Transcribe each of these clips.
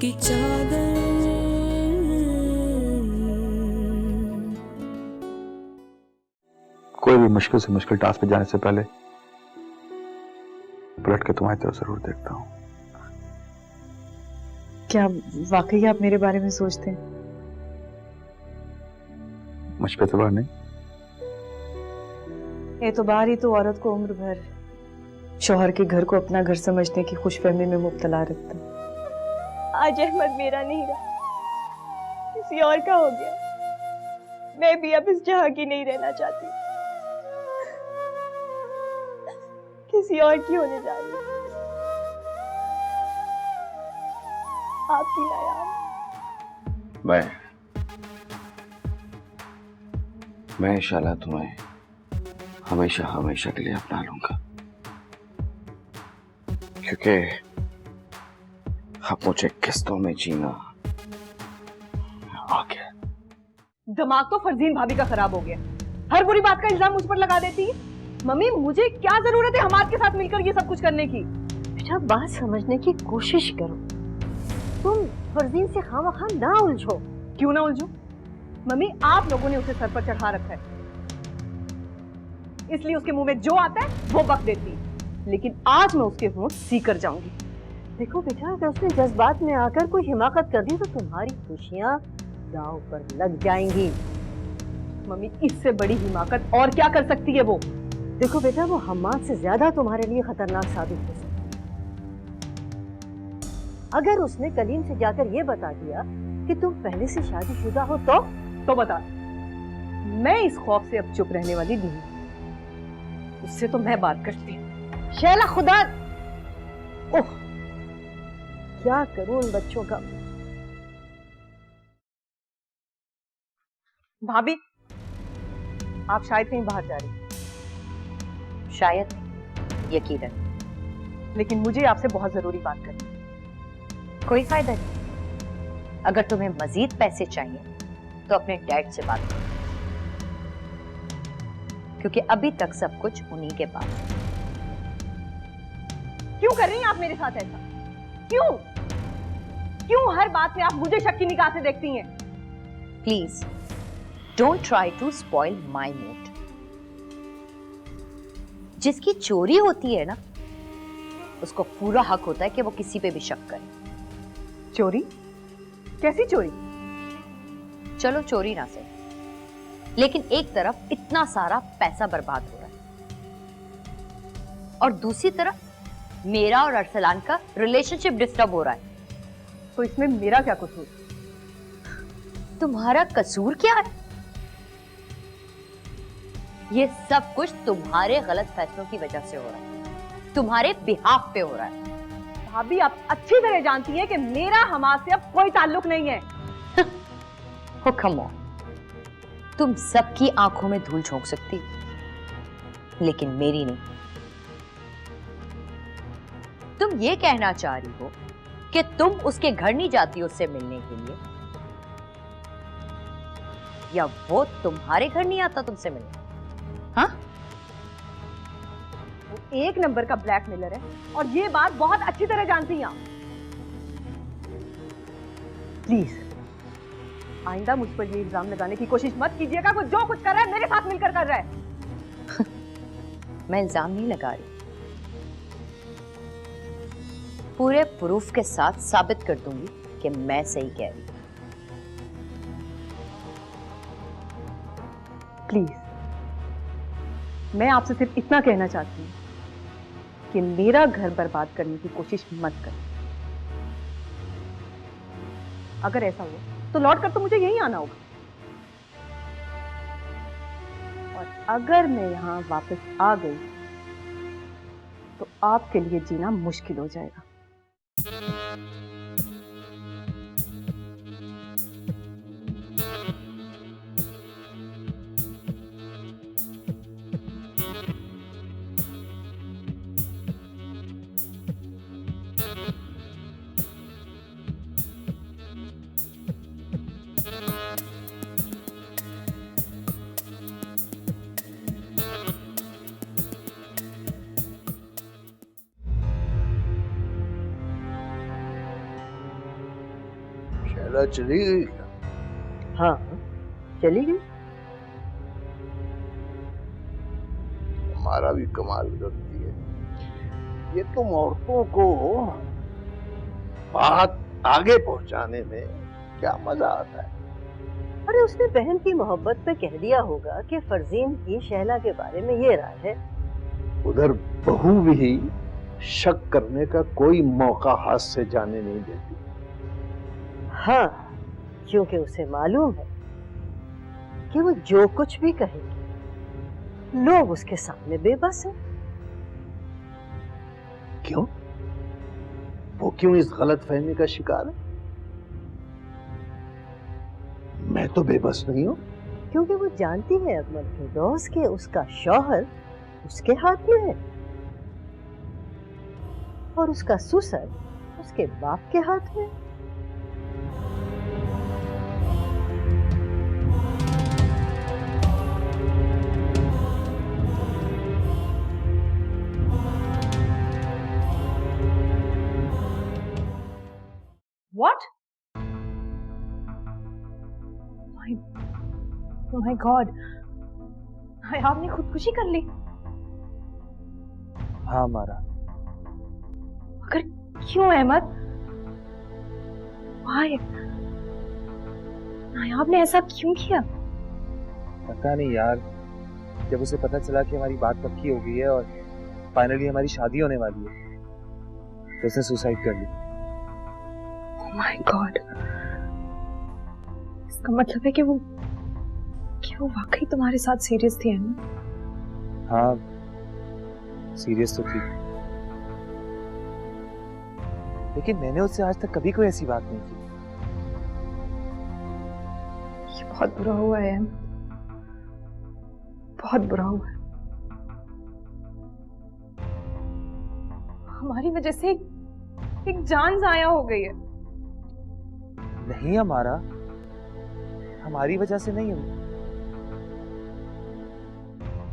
की चादर। कोई भी मुश्किल से मुश्किल टास्क पे जाने से पहले पलट के तुम्हारी तरफ जरूर देखता हूँ। क्या वाकई आप मेरे बारे में सोचते हैं? मुझ पे एतबार नहीं? एतबार ही तो औरत को उम्र भर शौहर के घर को अपना घर समझने की खुशफहमी में मुब्तला रखता है। आज अहमद मेरा नहीं रहा, किसी और का हो गया। मैं भी अब इस जहां की नहीं रहना चाहती, किसी और की होने जा रही हूँ। आपकी नायाब। मैं इंशाल्लाह तुम्हें हमेशा हमेशा के लिए अपना लूंगा, क्योंकि अब मुझे किस्तों में जीना आ गया। दिमाग तो फरजीन भाभी का खराब हो गया, हर बुरी बात का इल्जाम मुझ पर लगा देती है। मम्मी, मुझे क्या जरूरत है हमारे के साथ मिलकर ये सब कुछ करने की? बेटा, बात समझने की कोशिश करो। तुम फरजीन से खामखा ना उलझो। क्यों ना उलझो? मम्मी, आप लोगों ने उसे सर पर चढ़ा रखा है, इसलिए उसके मुंह में जो आता है वो बक देती है। लेकिन आज मैं उसके मुंह सीकर जाऊंगी। देखो बेटा, अगर उसने जज्बात में आकर कोई हिमाकत कर दी तो तुम्हारी खुशियां दांव पर लग जाएंगी। मम्मी, इससे बड़ी हिमाकत और क्या कर सकती है वो? देखो बेटा, वो हम्माद से ज्यादा तुम्हारे लिए खतरनाक साबित हो सकती है। अगर उसने कलीम से जाकर ये बता दिया कि तुम पहले से शादीशुदा हो तो बता। मैं इस खौफ से अब चुप रहने वाली नहीं, उससे तो मैं बात करती हूँ। शैला, खुदा, ओह, क्या करूं उन बच्चों का। भाभी, आप शायद कहीं बाहर जा रही हैं। शायद नहीं, यकीनन। लेकिन मुझे आपसे बहुत जरूरी बात करनी है। कोई फायदा नहीं। अगर तुम्हें मजीद पैसे चाहिए तो अपने डैड से बात करो, क्योंकि अभी तक सब कुछ उन्हीं के पास है। क्यों कर रही हैं आप मेरे साथ ऐसा? क्यों क्यों हर बात में आप मुझे शक की निगाह से देखती हैं? Please don't try to spoil my mood. जिसकी चोरी होती है ना, उसको पूरा हक होता है कि वो किसी पे भी शक करे। चोरी? कैसी चोरी? चलो चोरी ना सही, लेकिन एक तरफ इतना सारा पैसा बर्बाद हो रहा है और दूसरी तरफ मेरा और अरसलान का रिलेशनशिप डिस्टर्ब हो रहा है। तो इसमें मेरा क्या कसूर? तुम्हारा कसूर क्या है? ये सब कुछ तुम्हारे गलत फैसलों की वजह से हो रहा है, तुम्हारे बिहाफ पे हो रहा है। भाभी, आप अच्छी तरह जानती हैं कि मेरा हमाद से अब कोई ताल्लुक नहीं है। हो कम ऑन, तुम सबकी आंखों में धूल झोंक सकती हो, लेकिन मेरी नहीं। तुम ये कहना चाह रही हो कि तुम उसके घर नहीं जाती उससे मिलने के लिए, या वो तुम्हारे घर नहीं आता तुमसे मिलने? हाँ? वो एक नंबर का ब्लैकमेलर है और ये बात बहुत अच्छी तरह जानती हैं आप। प्लीज आइंदा मुझ पर ये इल्जाम लगाने की कोशिश मत कीजिएगा। वो जो कुछ कर रहा है मेरे साथ मिलकर कर रहा है। मैं इल्जाम नहीं लगा रही, पूरे प्रूफ के साथ साबित कर दूंगी कि मैं सही कह रही हूं। प्लीज, मैं आपसे सिर्फ इतना कहना चाहती हूँ कि मेरा घर बर्बाद करने की कोशिश मत करें। अगर ऐसा हो तो लौट कर तो मुझे यहीं आना होगा, और अगर मैं यहां वापस आ गई तो आपके लिए जीना मुश्किल हो जाएगा। अमारा चली गई। हाँ, चली गई। हमारा भी कमाल करती है। ये तुम औरतों को बात आगे पहुंचाने में क्या मजा आता है। अरे उसने बहन की मोहब्बत पे कह दिया होगा कि फरजीन की शहला के बारे में ये राय है। उधर बहू भी शक करने का कोई मौका हाथ से जाने नहीं देती। हाँ, क्योंकि उसे मालूम है कि वो जो कुछ भी कहेगी लोग उसके सामने बेबस हैं। क्यों? वो क्यों इस गलत फहमी का शिकार है? मैं तो बेबस नहीं हूं। क्योंकि वो जानती है अकमल फिरदौस के उसका शौहर उसके हाथ में है और उसका ससुर उसके बाप के हाथ में। What? Oh my God! आपने खुदकुशी कर ली? हाँ मारा। मगर क्यों अहमद? Why? आपने ऐसा क्यों किया? पता नहीं यार, जब उसे पता चला कि हमारी बात पक्की हो गई है और फाइनली हमारी शादी होने वाली है तो उसने सुसाइड कर लिया। Oh my God! इसका मतलब है कि वो वाकई तुम्हारे साथ सीरियस थी अहमद? हाँ, सीरियस तो थी, लेकिन मैंने उससे आज तक कभी कोई ऐसी बात नहीं की। ये बहुत बुरा हुआ है अहमद, बहुत बुरा हुआ है। हमारी वजह से एक जान जाया हो गई है। नहीं हमारी वजह से नहीं हुई।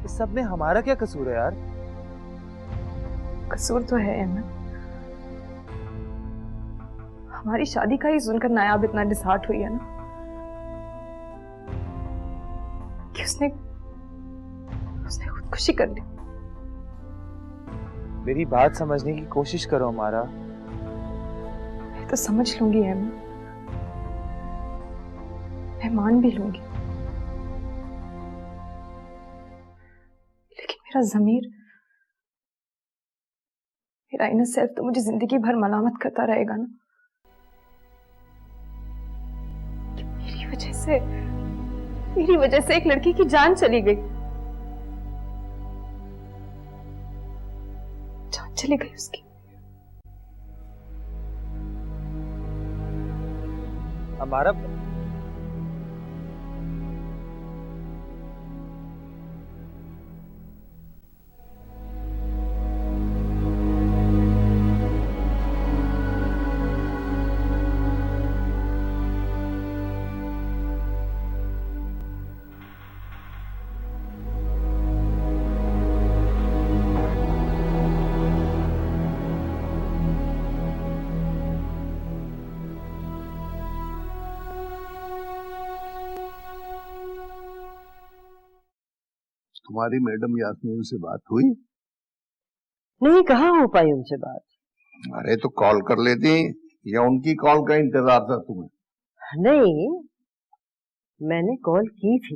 इस सब में हमारा क्या कसूर है यार? कसूर तो है अहमद। हमारी शादी का ही सुनकर नायाब इतना डिसहार्ट हुई है ना कि उसने खुदकुशी कर ली। मेरी बात समझने की कोशिश करो हमारा। मैं तो समझ लूंगी अहमद, मैं मान भी लूंगी, लेकिन मेरा ज़मीर, मेरा इनर सेल्फ तो मुझे जिंदगी भर मलामत करता रहेगा ना कि मेरी वजह से एक लड़की की जान चली गई, जान चली गई उसकी। हमारा तुम्हारी मैडम यास्मीन से बात हुई? नहीं, कहाँ हो पाई उनसे बात। अरे तो कॉल कर लेती, या उनकी कॉल का इंतजार था तुम्हें? नहीं, मैंने कॉल की थी,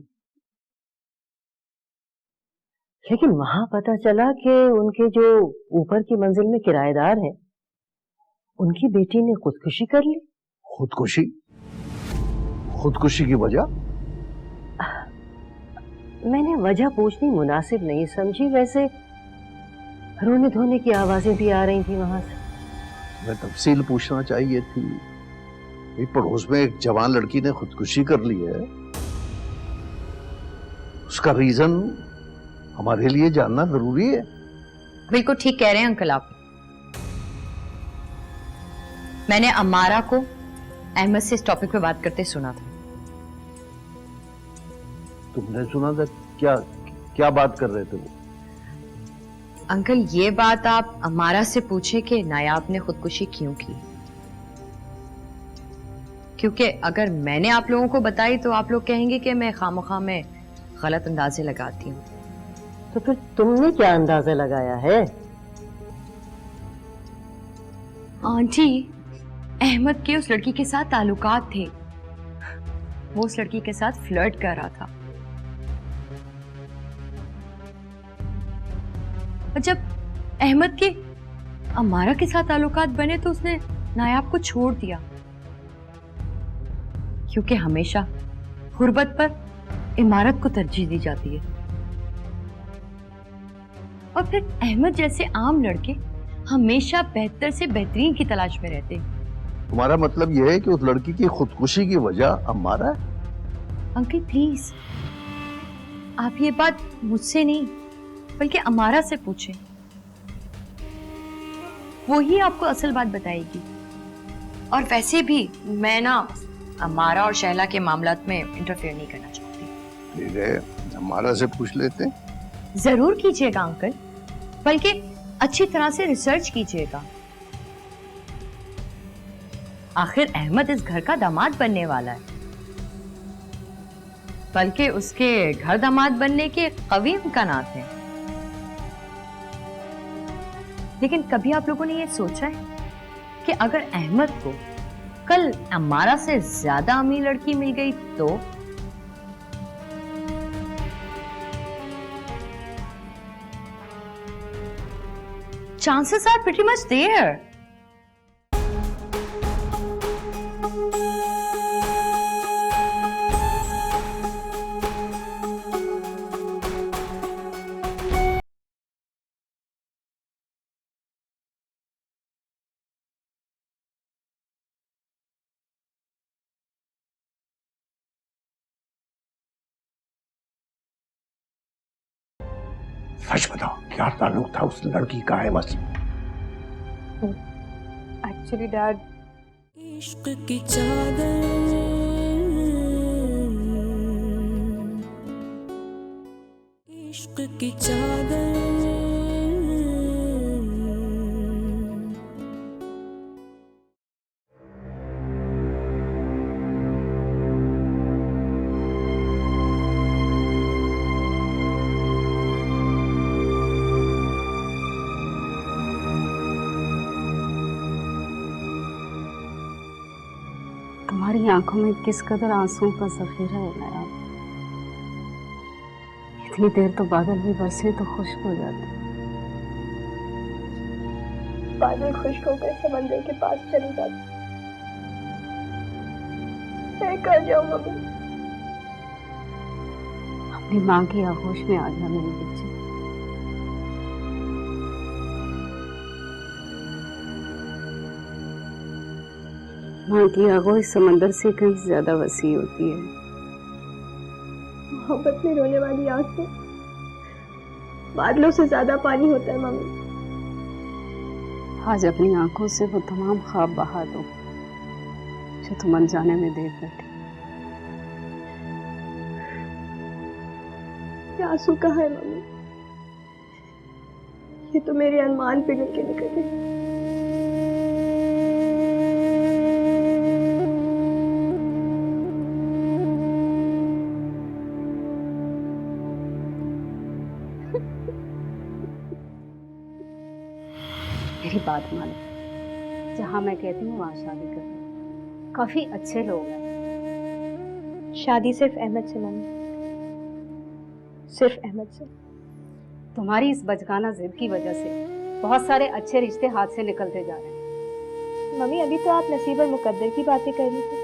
लेकिन वहां पता चला कि उनके जो ऊपर की मंजिल में किराएदार हैं, उनकी बेटी ने खुदकुशी कर ली। खुदकुशी? खुदकुशी की वजह? मैंने वजह पूछनी मुनासिब नहीं समझी, वैसे रोने धोने की आवाजें भी आ रही थी वहां से। मैं तफसील पूछना चाहिए थी। ये पड़ोस में एक जवान लड़की ने खुदकुशी कर ली है, उसका रीजन हमारे लिए जानना जरूरी है। बिल्कुल ठीक कह रहे हैं अंकल आप। मैंने अमारा को अहमद से इस टॉपिक पे बात करते सुना था। तुमने सुना था? क्या क्या बात कर रहे थे वो? अंकल ये बात आप अमारा से पूछे कि नायाब ने खुदकुशी क्यों की, क्योंकि अगर मैंने आप लोगों को बताई तो आप लोग कहेंगे कि मैं खामखा में गलत अंदाजे लगाती हूँ। तो फिर तुमने क्या अंदाजा लगाया है? आंटी, अहमद के उस लड़की के साथ ताल्लुकात थे। वो उस लड़की के साथ फ्लर्ट कर रहा था। और जब अहमद के अमारा के साथ ताल्लुकात बने तो उसने नायाब को छोड़ दिया, क्योंकि हमेशा गुर्बत पर इमारत को तरजीह दी जाती है। और फिर अहमद जैसे आम लड़के हमेशा बेहतर से बेहतरीन की तलाश में रहते हैं। तुम्हारा मतलब यह है कि उस लड़की की खुदकुशी की वजह अम्मारा है? अंकल प्लीज, आप ये बात मुझसे नहीं बल्कि अमारा से पूछें, वो ही आपको असल बात बताएगी। और वैसे भी मैं ना अमारा और शैला के मामलात में इंटरफेयर नहीं करना चाहती। ठीक है, अम्मारा से पूछ लेते हैं। जरूर कीजिएगा अंकल, बल्कि अच्छी तरह से रिसर्च कीजिएगा। आखिर अहमद इस घर का दामाद बनने वाला है, बल्कि उसके घर दामाद बनने के कवी इम्कानात हैं। लेकिन कभी आप लोगों ने ये सोचा है कि अगर अहमद को कल अम्मारा से ज्यादा अमीर लड़की मिल गई तो? Chances are pretty much there. सच बताओ, क्या ताल्लुक था उस लड़की का अहमद से? एक्चुअली डैड, इश्क की चादर, इश्क की चादर, तुम्हारी आंखों में किस कदर आंसुओं का जखीरा है नया। इतनी देर तो बादल भी बरसे तो खुश्क हो जाते। बादल खुश्क होकर समंदर के पास चली जाती। मैं कर जाऊं मम्मी। अपनी माँ की आगोश में आ जा मेरी बच्ची। माँ की आगोश समंदर से कहीं ज्यादा वसी होती है। मोहब्बत में रोने वाली आंख में बादलों से ज्यादा पानी होता है मम्मी। आज अपनी आंखों से वो तमाम ख्वाब बहा दो जो तुम अनजाने में देख बैठे। ये आंसू कहाँ है मम्मी? ये तो मेरे अरमान पिघल के निकले। मेरी बात मानो, जहाँ मैं कहती हूँ वहाँ शादी कर लो। काफी अच्छे लोग हैं। शादी सिर्फ अहमद से मम्मी, सिर्फ अहमद से। तुम्हारी इस बचकाना जिद की वजह से बहुत सारे अच्छे रिश्ते हाथ से निकलते जा रहे हैं। मम्मी अभी तो आप नसीब और मुकद्दर की बातें कर रही थी,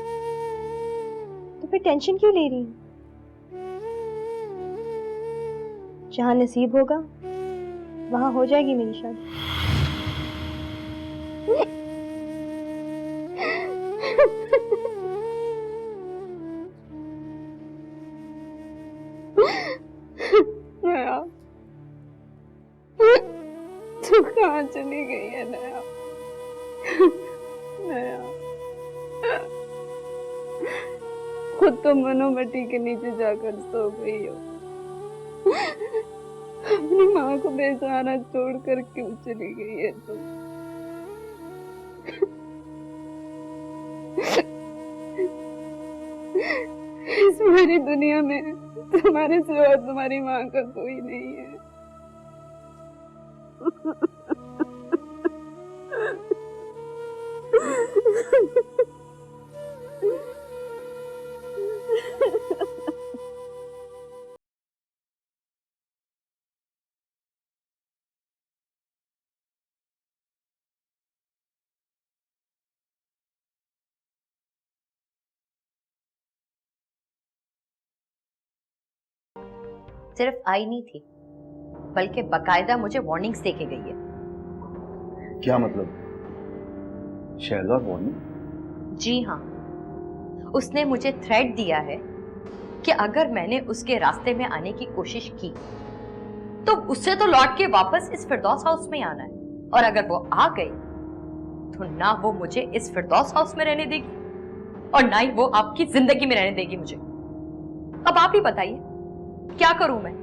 तो फिर टेंशन क्यों ले रही हैं? जहाँ नसीब होगा वहाँ हो जाएगी मेरी शादी। तू कहाँ चली गई है नया? नया खुद तो मनोमटी के नीचे जाकर सो गई हो। अपनी माँ को बेसहारा छोड़कर क्यों चली गई है तू? इस पूरी दुनिया में तुम्हारे सिवा तुम्हारी माँ का कोई नहीं है। सिर्फ आई नहीं थी, बल्कि बकायदा मुझे वार्निंग्स दे के गई है। क्या मतलब? शहला वार्निंग? जी हाँ, उसने मुझे थ्रेट दिया है कि अगर मैंने उसके रास्ते में आने की कोशिश की तो उससे तो लौट के वापस इस फिरदौस हाउस में आना है, और अगर वो आ गई तो ना वो मुझे इस फिरदौस हाउस में रहने देगी और ना ही वो आपकी जिंदगी में रहने देगी मुझे। अब आप ही बताइए, क्या करूं मैं?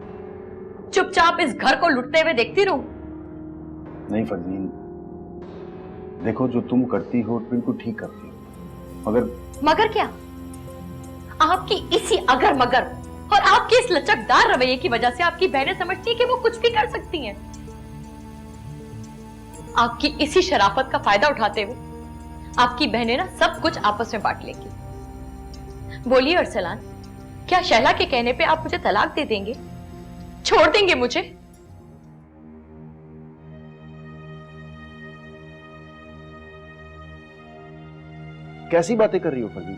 चुपचाप इस घर को लुटते हुए देखती रहूं? नहीं फरजीन, देखो जो तुम करती हो बिल्कुल ठीक करती हो, मगर क्या? आपकी इसी अगर मगर और आपके इस लचकदार रवैये की वजह से आपकी बहनें समझती हैं कि वो कुछ भी कर सकती हैं। आपकी इसी शराफत का फायदा उठाते हुए आपकी बहनें ना सब कुछ आपस में बांट लेंगी। बोलिए अरसलान, क्या शैला के कहने पे आप मुझे तलाक दे देंगे? छोड़ देंगे मुझे? कैसी बातें कर रही हो फरजीन?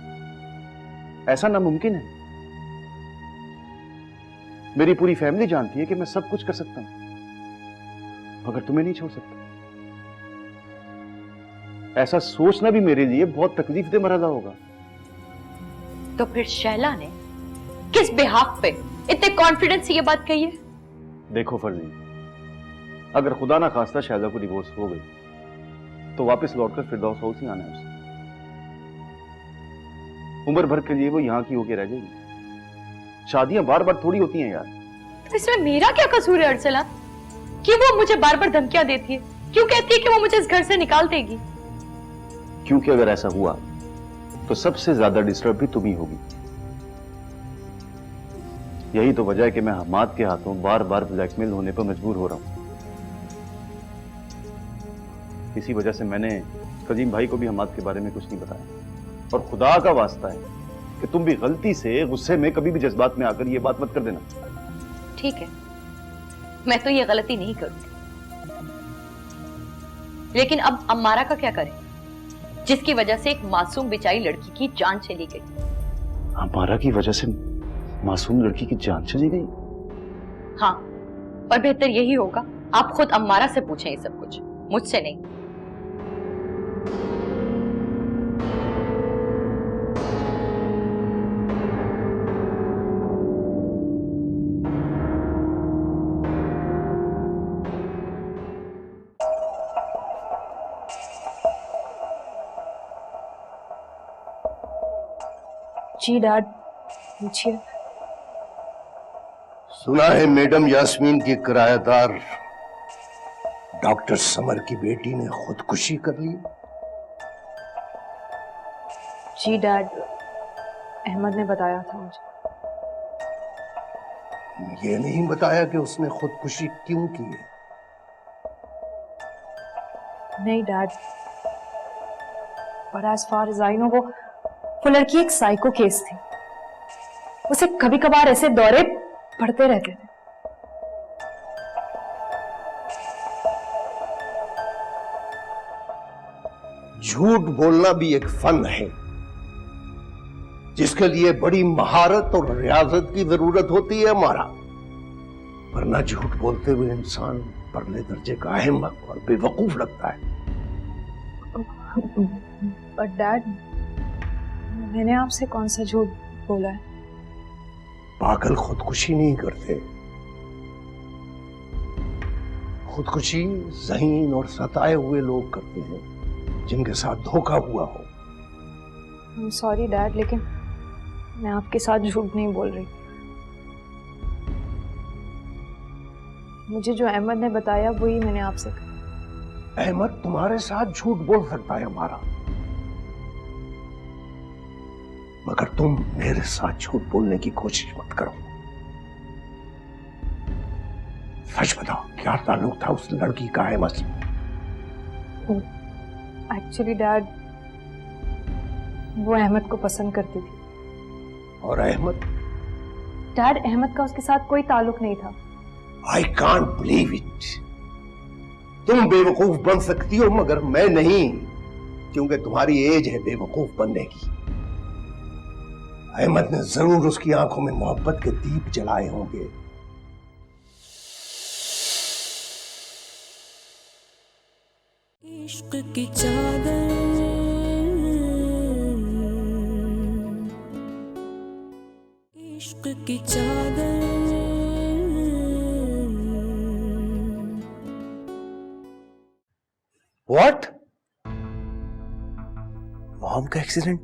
ऐसा नामुमकिन है। मेरी पूरी फैमिली जानती है कि मैं सब कुछ कर सकता हूं, मगर तुम्हें नहीं छोड़ सकता। ऐसा सोचना भी मेरे लिए बहुत तकलीफ दे मरहला होगा। तो फिर शैला ने किस बिहाफ पे इतने कॉन्फिडेंस से ये बात कही है? देखो फरजीन, अगर खुदा ना खास्ता शैला को डिवोर्स हो गई तो वापस लौटकर फिरदौस हाउस ही आना है उसे। उम्र भर के लिए वो यहां की होके रह जाएगी। शादियां बार बार थोड़ी होती हैं यार। तो इसमें मेरा क्या कसूर है अरसलान? क्यों वो मुझे बार बार धमकियां देती है? क्यों कहती है कि वो मुझे इस घर से निकाल देगी? क्योंकि अगर ऐसा हुआ तो सबसे ज्यादा डिस्टर्ब भी तुम ही होगी। यही तो वजह है कि मैं हमाद के हाथों बार बार ब्लैकमेल होने पर मजबूर हो रहा हूं। इसी वजह से मैंने फजीम भाई को भी हमाद के बारे में कुछ नहीं बताया। और खुदा का वास्ता है कि तुम भी गलती से गुस्से में कभी भी जज्बात में आकर ये बात मत कर देना। ठीक है, मैं तो ये गलती नहीं करूंगी, लेकिन अब अम्मारा का क्या करें, जिसकी वजह से एक मासूम बेचारी लड़की की जान चली गई। अम्मारा की वजह से मासूम लड़की की जान चली गई? हाँ, और बेहतर यही होगा आप खुद अम्मारा से पूछें ये सब कुछ, मुझसे नहीं। जी डैड, पूछिए। सुना है मैडम यास्मीन की किराएदार डॉक्टर समर की बेटी ने खुदकुशी कर ली। जी डैड, अहमद ने बताया था मुझे। ये नहीं बताया कि उसने खुदकुशी क्यों की है। नहीं डैड, पर as far as I know वो लड़की एक साइको केस थी। उसे कभी कभार ऐसे दौरे पड़ते रहते थे। झूठ बोलना भी एक फन है जिसके लिए बड़ी महारत और रियाजत की जरूरत होती है हमारा, वरना झूठ बोलते हुए इंसान परले दर्जे का अहमक और बेवकूफ लगता है। बट डैड, मैंने आपसे कौन सा झूठ बोला है? पागल खुदकुशी नहीं करते। खुदकुशी ज़हीन और सताए हुए लोग करते हैं जिनके साथ धोखा हुआ हो। सॉरी डैड, लेकिन मैं आपके साथ झूठ नहीं बोल रही। मुझे जो अहमद ने बताया वही मैंने आपसे कहा। अहमद तुम्हारे साथ झूठ बोल सकता है हमारा, मगर तुम मेरे साथ झूठ बोलने की कोशिश मत करो। सच बताओ, क्या ताल्लुक था उस लड़की का अहमद से? एक्चुअली डैड, वो अहमद को पसंद करती थी। और अहमद? डैड, अहमद का उसके साथ कोई ताल्लुक नहीं था। I can't believe it. तुम बेवकूफ बन सकती हो मगर मैं नहीं, क्योंकि तुम्हारी एज है बेवकूफ बनने की। अहमद ने जरूर उसकी आंखों में मोहब्बत के दीप जलाए होंगे। इश्क की चादर, इश्क की चादर। व्हाट? मॉम का एक्सीडेंट?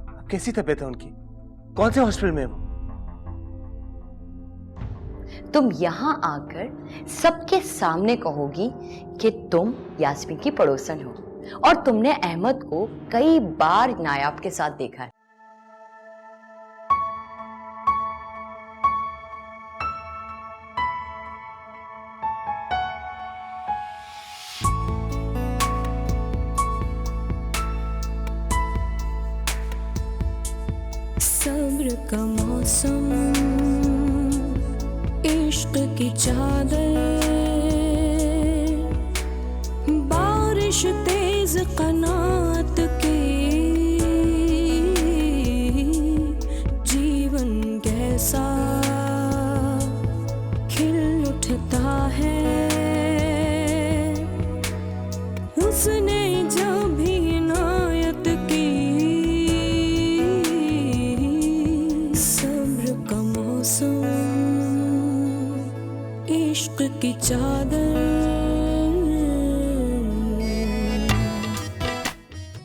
अब कैसी तबीयत है उनकी? कौन से हॉस्पिटल में है वो? तुम यहां आकर सबके सामने कहोगी कि तुम यास्मीन की पड़ोसन हो और तुमने अहमद को कई बार नायाब के साथ देखा है। सब्र का मौसम, इश्क की चादर, बारिश तेज कनात की, जीवन कैसा खिल उठता है उसने जब भी इनायत की। सब्र का मौसम, इश्क की चादर।